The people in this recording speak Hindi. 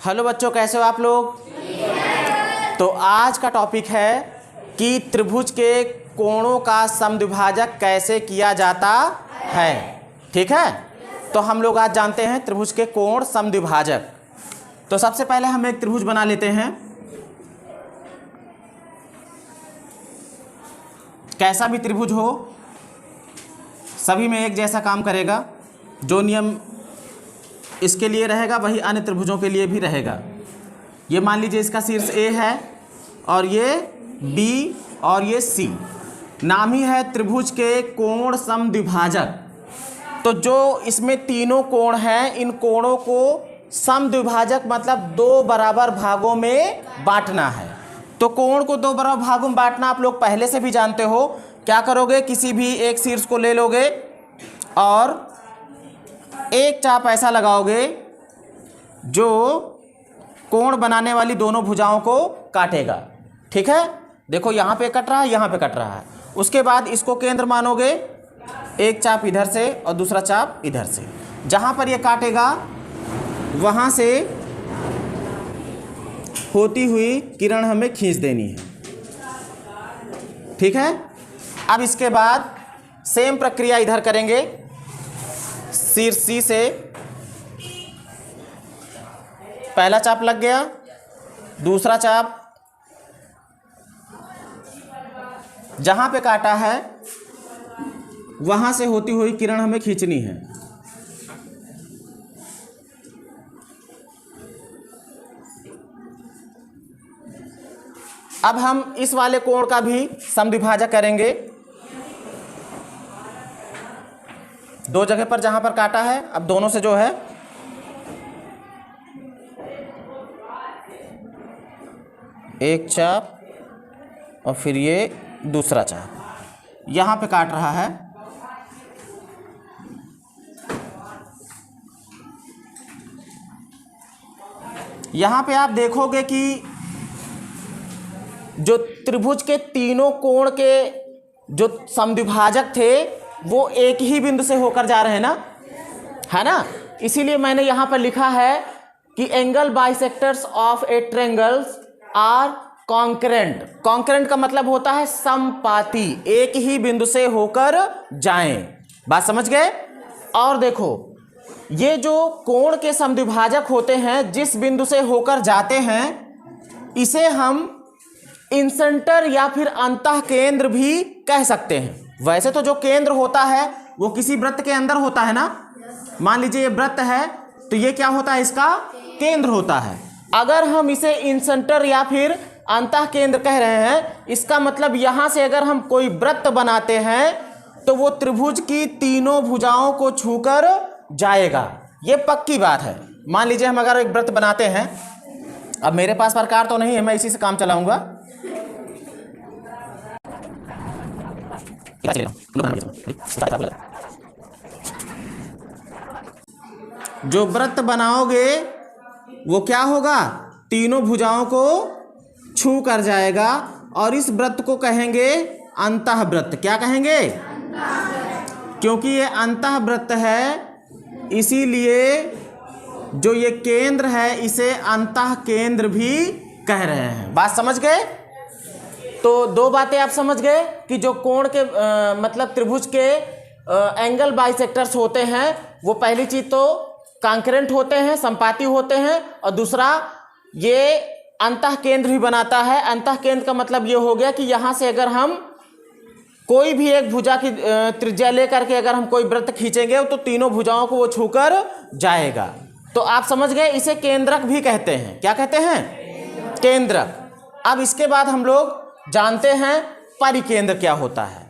हेलो बच्चों, कैसे हो आप लोग? तो आज का टॉपिक है कि त्रिभुज के कोणों का समद्विभाजक कैसे किया जाता है। ठीक है, तो हम लोग आज जानते हैं त्रिभुज के कोण समद्विभाजक। तो सबसे पहले हम एक त्रिभुज बना लेते हैं। कैसा भी त्रिभुज हो, सभी में एक जैसा काम करेगा। जो नियम इसके लिए रहेगा वही अन्य त्रिभुजों के लिए भी रहेगा। ये मान लीजिए इसका शीर्ष ए है और ये बी और ये सी। नाम ही है त्रिभुज के कोण समद्विभाजक। तो जो इसमें तीनों कोण हैं, इन कोणों को समद्विभाजक मतलब दो बराबर भागों में बांटना है। तो कोण को दो बराबर भागों में बांटना आप लोग पहले से भी जानते हो। क्या करोगे, किसी भी एक शीर्ष को ले लोगे और एक चाप ऐसा लगाओगे जो कोण बनाने वाली दोनों भुजाओं को काटेगा। ठीक है, देखो यहाँ पे कट रहा है, यहाँ पे कट रहा है। उसके बाद इसको केंद्र मानोगे, एक चाप इधर से और दूसरा चाप इधर से। जहाँ पर ये काटेगा वहाँ से होती हुई किरण हमें खींच देनी है। ठीक है, अब इसके बाद सेम प्रक्रिया इधर करेंगे। शीर्ष सी से पहला चाप लग गया, दूसरा चाप जहां पे काटा है वहां से होती हुई किरण हमें खींचनी है। अब हम इस वाले कोण का भी समद्विभाजक करेंगे। दो जगह पर जहां पर काटा है, अब दोनों से जो है एक चाप और फिर ये दूसरा चाप यहां पे काट रहा है। यहां पे आप देखोगे कि जो त्रिभुज के तीनों कोण के जो समद्विभाजक थे वो एक ही बिंदु से होकर जा रहे हैं ना, है ना। इसीलिए मैंने यहां पर लिखा है कि angle bisectors of a triangles are concurrent. Concurrent का मतलब होता है समपाती, एक ही बिंदु से होकर जाएं। बात समझ गए? और देखो, ये जो कोण के समद्विभाजक होते हैं, जिस बिंदु से होकर जाते हैं, इसे हम इंसेंटर या फिर अंतः केंद्र भी कह सकते हैं। वैसे तो जो केंद्र होता है वो किसी वृत्त के अंदर होता है ना। मान लीजिए ये वृत्त है तो ये क्या होता है, इसका केंद्र होता है। अगर हम इसे इंसेंटर या फिर अंतः केंद्र कह रहे हैं, इसका मतलब यहां से अगर हम कोई वृत्त बनाते हैं तो वो त्रिभुज की तीनों भुजाओं को छूकर जाएगा। ये पक्की बात है। मान लीजिए हम अगर एक वृत्त बनाते हैं, अब मेरे पास प्रकार तो नहीं है, मैं इसी से काम चलाऊंगा। जो वृत्त बनाओगे वो क्या होगा, तीनों भुजाओं को छू कर जाएगा और इस वृत्त को कहेंगे अंतःवृत्त। क्या कहेंगे? क्योंकि ये अंतःवृत्त है, इसीलिए जो ये केंद्र है इसे अंतः केंद्र भी कह रहे हैं। बात समझ गए? तो दो बातें आप समझ गए कि जो कोण के मतलब त्रिभुज के एंगल बाइसेक्टर्स होते हैं वो पहली चीज तो कॉन्करेंट होते हैं, संपाती होते हैं, और दूसरा ये अंतः केंद्र भी बनाता है। अंतः केंद्र का मतलब ये हो गया कि यहाँ से अगर हम कोई भी एक भुजा की त्रिज्या लेकर के अगर हम कोई वृत्त खींचेंगे तो तीनों भुजाओं को वो छूकर जाएगा। तो आप समझ गए, इसे केंद्रक भी कहते हैं। क्या कहते हैं? केंद्रक। अब इसके बाद हम लोग जानते हैं परिकेंद्र क्या होता है।